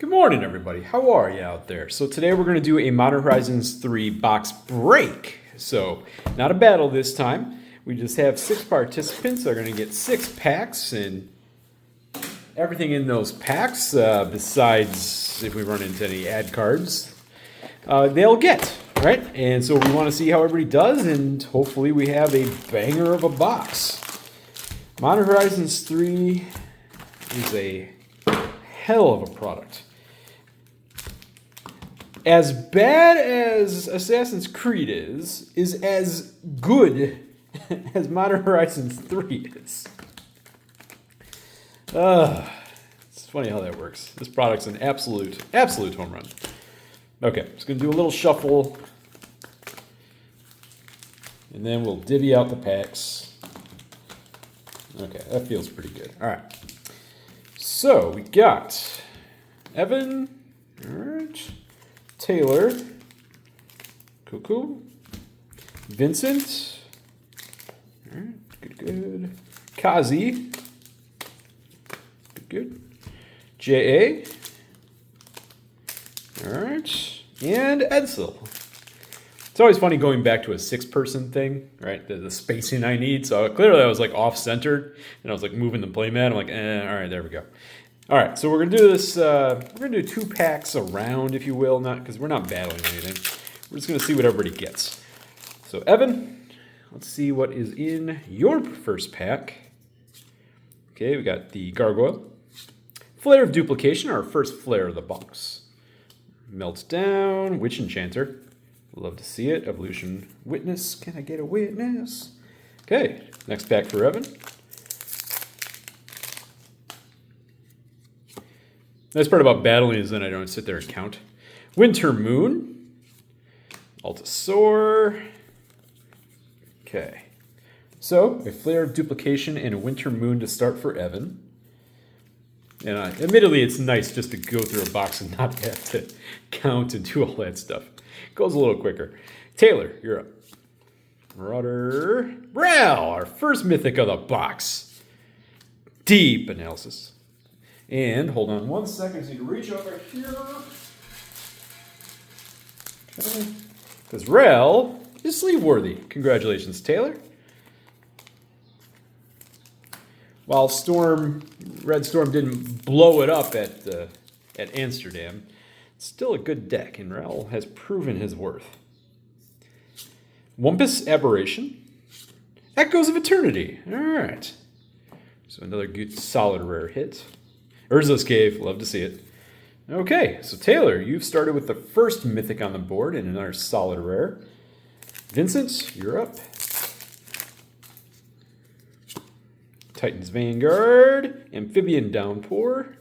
Good morning, everybody. How are you out there? So today we're going to do a Modern Horizons 3 box break. So not a battle this time. We just have 6 participants. They're going to get 6 packs, and everything in those packs, besides if we run into any ad cards, they'll get, right? And so we want to see how everybody does, and hopefully we have a banger of a box. Modern Horizons 3 is a hell of a product. As bad as Assassin's Creed is as good as Modern Horizons 3 is. It's funny how that works. This product's an absolute home run. Okay, just gonna do a little shuffle, and then we'll divvy out the packs. Okay, that feels pretty good. All right. So we got Evan, all right, Taylor, cool, Vincent, all right, good, Kazi, good, J.A., all right, and Edsel. It's always funny going back to a 6-person thing, right? The spacing I need. So clearly I was like off-centered, and I was like moving the playmat. I'm like, all right, there we go. All right, so we're gonna do this. We're gonna do 2 packs around, if you will, not because we're not battling anything. We're just gonna see what everybody gets. So Evan, let's see what is in your first pack. Okay, we got the Gargoyle, Flare of Duplication, our first flare of the box. Melts down, Witch Enchanter. Love to see it. Evolution Witness. Can I get a witness? Okay, next pack for Evan. Nice part about battling is then I don't sit there and count. Winter Moon. Altasaur. Okay. So, a Flare of Duplication and a Winter Moon to start for Evan. And admittedly, it's nice just to go through a box and not have to count and do all that stuff. Goes a little quicker. Taylor, you're up. Marauder. Rel, our first mythic of the box. Deep analysis. And hold on one second, so you can reach over here. Okay. Because Rel is sleeve worthy. Congratulations, Taylor. While Red Storm didn't blow it up at Amsterdam, it's still a good deck, and Rel has proven his worth. Wumpus Aberration. Echoes of Eternity. All right. So another good, solid rare hit. Urza's Cave. Love to see it. Okay, so Taylor, you've started with the first mythic on the board and another solid rare. Vincent, you're up. Titan's Vanguard. Amphibian Downpour.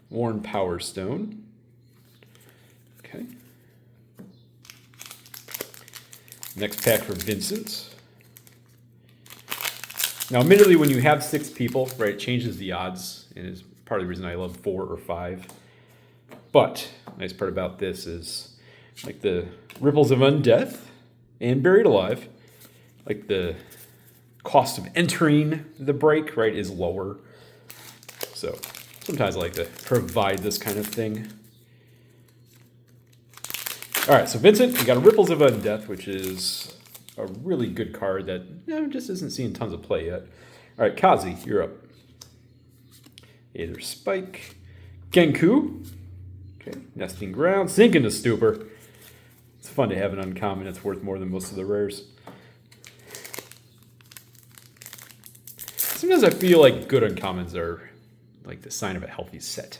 Worn Power Stone. Okay. Next pack for Vincent. Now, admittedly, when you have 6 people, right, it changes the odds, and is part of the reason I love 4 or 5. But nice part about this is like the Ripples of Undeath and Buried Alive, like the cost of entering the break, right, is lower. So sometimes I like to provide this kind of thing. All right, so Vincent, you got a Ripples of Undeath, which is a really good card that just isn't seeing tons of play yet. All right, Kazi, you're up. Aether Spike. Genku. Okay, Nesting Ground. Sink into Stupor. It's fun to have an uncommon that's worth more than most of the rares. Sometimes I feel like good uncommons are like the sign of a healthy set.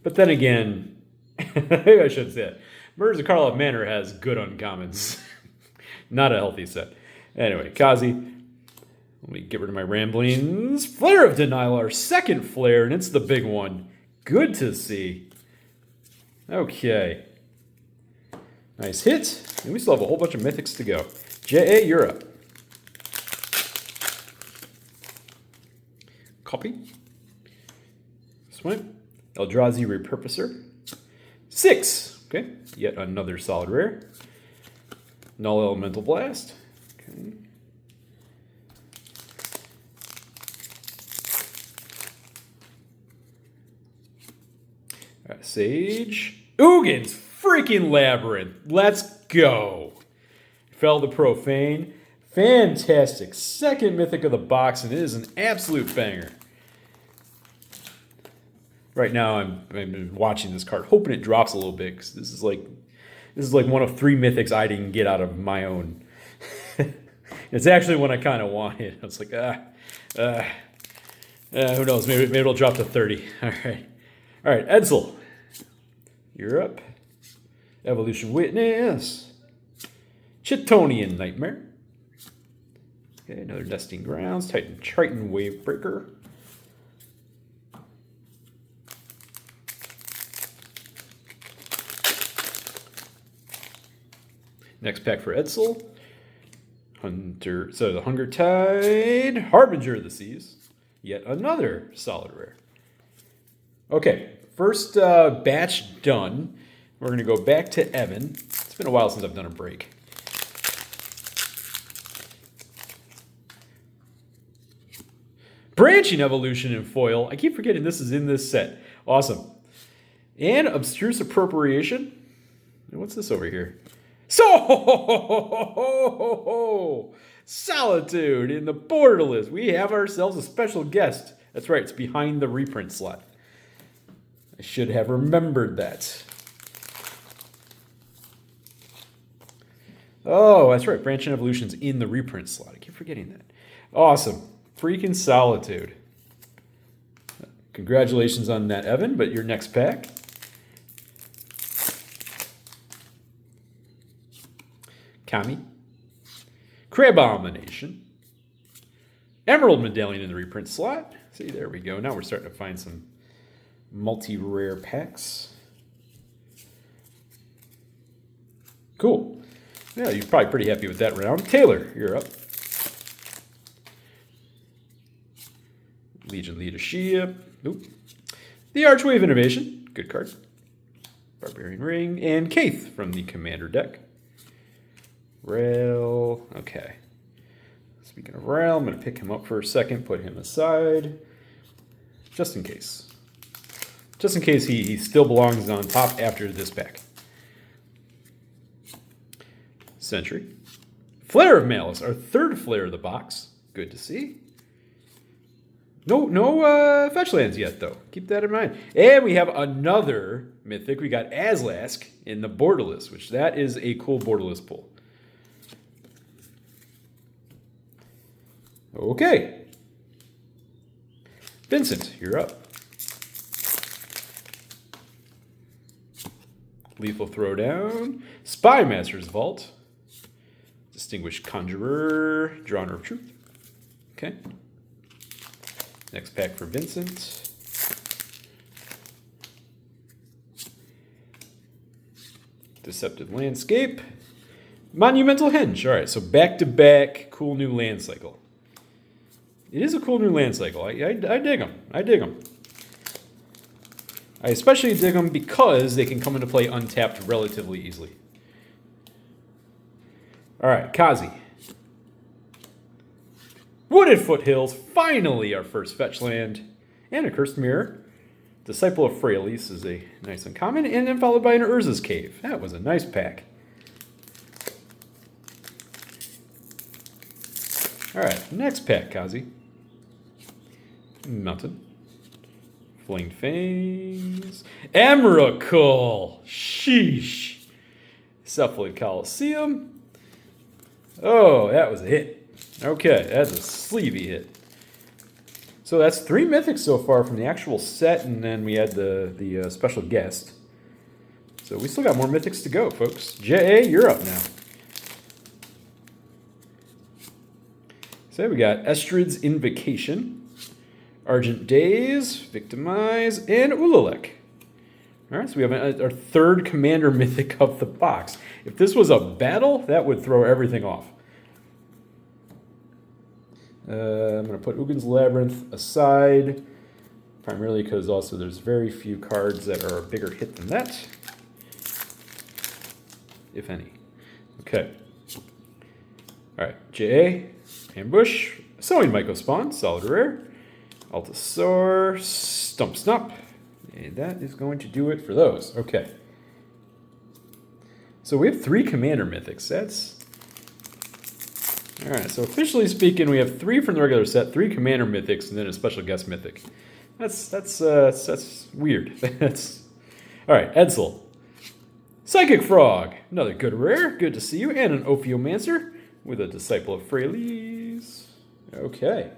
But then again, maybe I shouldn't say it. Murders of Karlov Manor has good uncommons. Not a healthy set. Anyway, Kazi. Let me get rid of my ramblings. Flare of Denial, our second flare, and it's the big one. Good to see. Okay. Nice hit. And we still have a whole bunch of mythics to go. J.A., you're up. Copy. This one. Eldrazi Repurposer. 6. Okay. Yet another solid rare. Null Elemental Blast. Okay. Right, Sage. Ugins freaking Labyrinth. Let's go. Fell the Profane. Fantastic. Second mythic of the box, and it is an absolute banger. Right now, I'm watching this card, hoping it drops a little bit, because this is like one of 3 mythics I didn't get out of my own. It's actually one I kind of wanted. I was like, who knows? Maybe it'll drop to 30. All right, Edsel, you're up. Evolution Witness. Chitonian Nightmare. Okay, another Nesting Grounds. Triton Wavebreaker. Next pack for Edsel. The Hunger Tide. Harbinger of the Seas. Yet another solid rare. Okay, first batch done. We're going to go back to Evan. It's been a while since I've done a break. Branching Evolution in foil. I keep forgetting this is in this set. Awesome. And Obstruse Appropriation. What's this over here? Solitude in the Borderless. We have ourselves a special guest. That's right, it's behind the reprint slot. I should have remembered that. Oh, that's right, Branching Evolution's in the reprint slot. I keep forgetting that. Awesome. Freaking Solitude. Congratulations on that, Evan, but your next pack. Kami. Crabomination. Emerald Medallion in the reprint slot. See, there we go. Now we're starting to find some multi-rare packs. Cool. Yeah, you're probably pretty happy with that round. Taylor, you're up. Legion Leadership. Nope. The Archway of Innovation. Good card. Barbarian Ring. And Kaith from the Commander deck. Rail. Okay. Speaking of Rail, I'm going to pick him up for a second, put him aside. Just in case. Just in case he still belongs on top after this pack. Sentry. Flare of Malice, our third flare of the box. Good to see. No fetch lands yet, though. Keep that in mind. And we have another mythic. We got Azlask in the Borderless, which that is a cool Borderless pull. Okay. Vincent, you're up. Lethal Throwdown. Spymaster's Vault. Distinguished Conjurer. Drawer of Truth. Okay. Next pack for Vincent. Deceptive Landscape. Monumental Henge. All right, so back-to-back cool new land cycle. It is a cool new land cycle. I dig them. I dig them. I especially dig them because they can come into play untapped relatively easily. All right, Kazi. Wooded Foothills, finally our first fetch land. And a Cursed Mirror. Disciple of Freyalise is a nice uncommon. And then followed by an Urza's Cave. That was a nice pack. All right, next pack, Kazi. Mountain. Flinged Fangs. Emrakul. Sheesh. Cephalid Coliseum. Oh, that was a hit. Okay, that's a sleevey hit. So that's 3 mythics so far from the actual set, and then we had the special guest. So we still got more mythics to go, folks. J.A., you're up now. So we got Estrid's Invocation, Argent Days, Victimize, and Ulalek. All right, so we have our third Commander mythic of the box. If this was a battle, that would throw everything off. I'm going to put Ugins Labyrinth aside, primarily because also there's very few cards that are a bigger hit than that, if any. Okay. All right, J.A., Ambush, Sowing Mycospawn, solid rare, Altasaur, Stump Snap, And that is going to do it for those. Okay. So we have 3 commander mythics. That's... Alright, so officially speaking, we have 3 from the regular set, 3 commander mythics, and then a special guest mythic. That's weird. That's... Alright, Edsel. Psychic Frog. Another good rare. Good to see you. And an Ophiomancer with a Disciple of Freyles. Okay.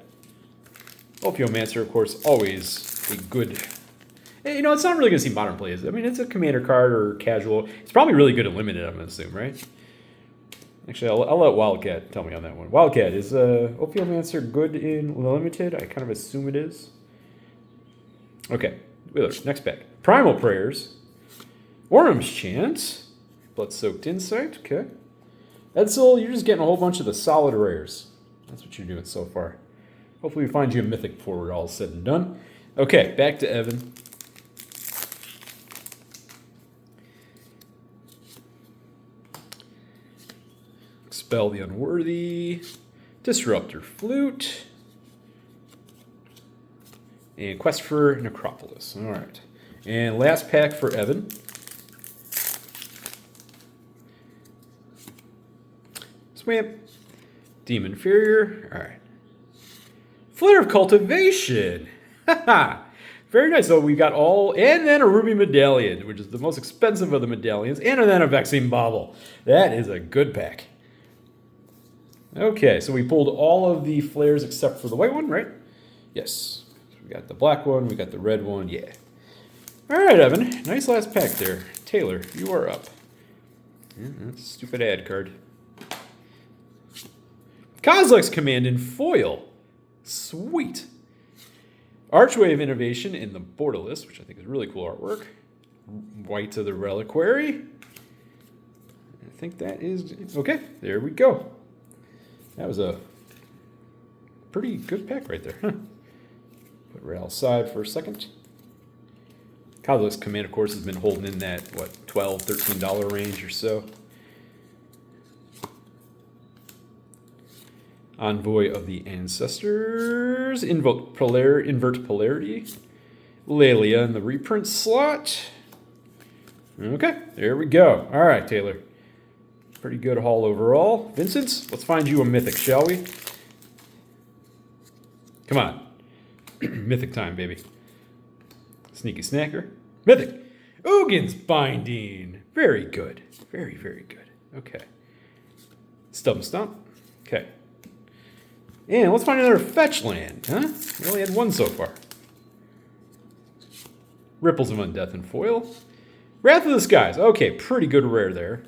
Ophiomancer, of course, always a good... You know, it's not really going to see modern plays. I mean, it's a commander card or casual. It's probably really good at limited, I'm going to assume, right? Actually, I'll let Wildcat tell me on that one. Wildcat, is Ophiomancer good in limited? I kind of assume it is. Okay, Wheeler, next pack. Primal Prayers. Orm's Chant. Blood-Soaked Insight, okay. Edsel, you're just getting a whole bunch of the solid rares. That's what you're doing so far. Hopefully we find you a mythic before we're all said and done. Okay, back to Evan. Expel the Unworthy. Disruptor Flute. And Quest for Necropolis. All right. And last pack for Evan. Swamp. Demon Inferior. All right. Flare of Cultivation. Haha. Very nice. So we got all, and then a Ruby Medallion, which is the most expensive of the medallions, and then a Vexing Bauble. That is a good pack. Okay, so we pulled all of the flares except for the white one, right? Yes. So we got the black one, we got the red one, yeah. All right, Evan. Nice last pack there. Taylor, you are up. Yeah, that's a stupid ad card. Kozilek's Command in foil. Sweet. Archway of Innovation in the Borderless, which I think is really cool artwork. White of the Reliquary. I think that is... Okay, there we go. That was a pretty good pack right there. Huh. Put Ral aside for a second. Kozilek's Command, of course, has been holding in that, what, $12, $13 range or so. Envoy of the Ancestors. Invert Polarity. Lelia in the reprint slot. Okay, there we go. All right, Taylor. Pretty good haul overall. Vincent, let's find you a mythic, shall we? Come on. Mythic time, baby. Sneaky Snacker. Mythic. Ugin's Binding. Very good. Very, very good. Okay. Stump Stump. Okay. And let's find another fetch land, huh? We only had one so far. Ripples of Undeath and foil. Wrath of the Skies. Okay, pretty good rare there.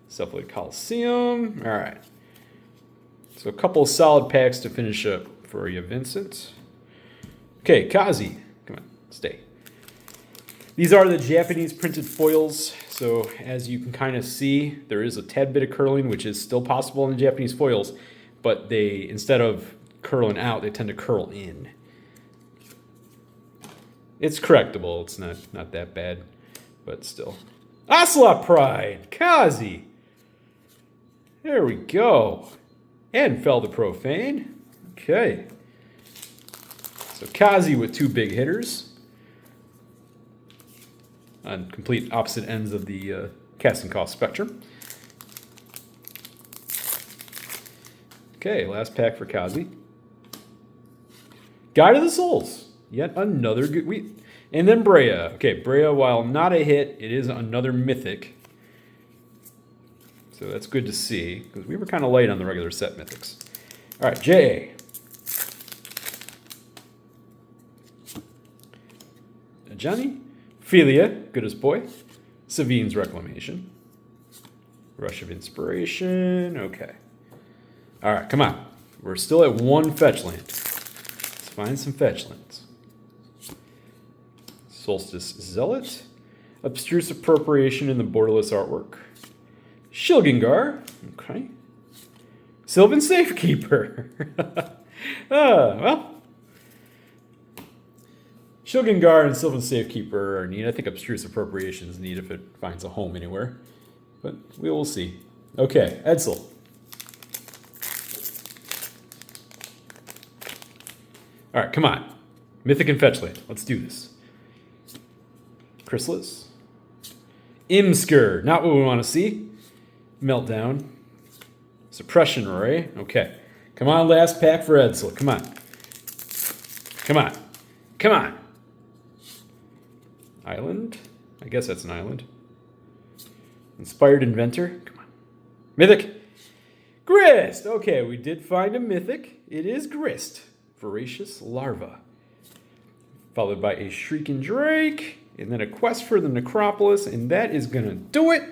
Cephalid Coliseum. All right. So a couple of solid packs to finish up for you, Vincent. Okay, Kazi. Come on, stay. These are the Japanese printed foils. So as you can kind of see, there is a tad bit of curling, which is still possible in the Japanese foils. But they, instead of curling out, they tend to curl in. It's correctable. It's not that bad, but still. Ocelot Pride. Kazi. There we go. And Fell the Profane. Okay. So Kazi with 2 big hitters. On complete opposite ends of the casting cost spectrum. Okay, last pack for Kazi. Guide of the Souls. Yet another good... And then Brea. Okay, Brea, while not a hit, it is another mythic. So that's good to see, because we were kind of light on the regular set mythics. All right, J.A. Johnny. Philia, good as boy. Savine's Reclamation. Rush of Inspiration. Okay. All right, come on. We're still at 1 fetch land. Let's find some fetch lands. Solstice Zealot. Abstruse Appropriation in the Borderless artwork. Shilgengar. Okay. Sylvan Safekeeper. Well. Shilgengar and Sylvan Safekeeper are neat. I think Abstruse Appropriation is neat if it finds a home anywhere. But we will see. Okay, Edsel. All right, come on. Mythic and fetch land. Let's do this. Chrysalis. Imsker, not what we want to see. Meltdown. Suppression Ray. Okay. Come on, last pack for Edsel. Come on. Come on. Come on. Island. I guess that's an island. Inspired Inventor. Come on. Mythic. Grist. Okay, we did find a mythic. It is Grist. Voracious Larva. Followed by a Shrieking Drake. And then a Quest for the Necropolis. And that is going to do it.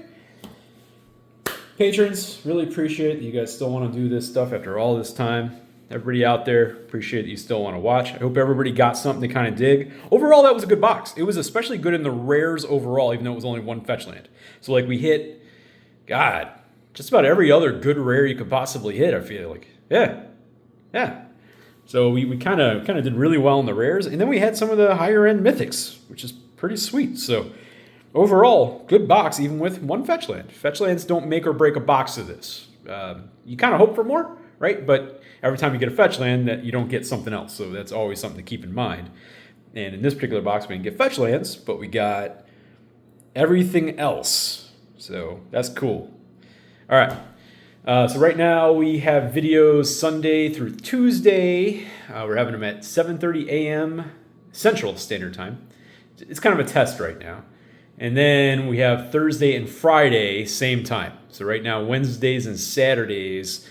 Patrons, really appreciate that you guys still want to do this stuff after all this time. Everybody out there, appreciate that you still want to watch. I hope everybody got something to kind of dig. Overall, that was a good box. It was especially good in the rares overall, even though it was only one fetch land. So like we hit, God, just about every other good rare you could possibly hit, I feel like. Yeah. So we kind of did really well in the rares. And then we had some of the higher end mythics, which is pretty sweet. So overall, good box, even with one fetch land. Fetch lands don't make or break a box of this. You kind of hope for more, right? But every time you get a fetch land, that you don't get something else. So that's always something to keep in mind. And in this particular box, we didn't get fetch lands, but we got everything else. So that's cool. All right. So right now we have videos Sunday through Tuesday. We're having them at 7:30 a.m. Central Standard Time. It's kind of a test right now. And then we have Thursday and Friday, same time. So right now, Wednesdays and Saturdays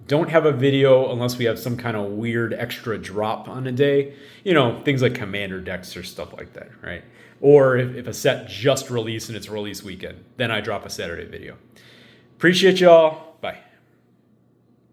don't have a video unless we have some kind of weird extra drop on a day. You know, things like commander decks or stuff like that, right? Or if a set just released and it's release weekend, then I drop a Saturday video. Appreciate y'all.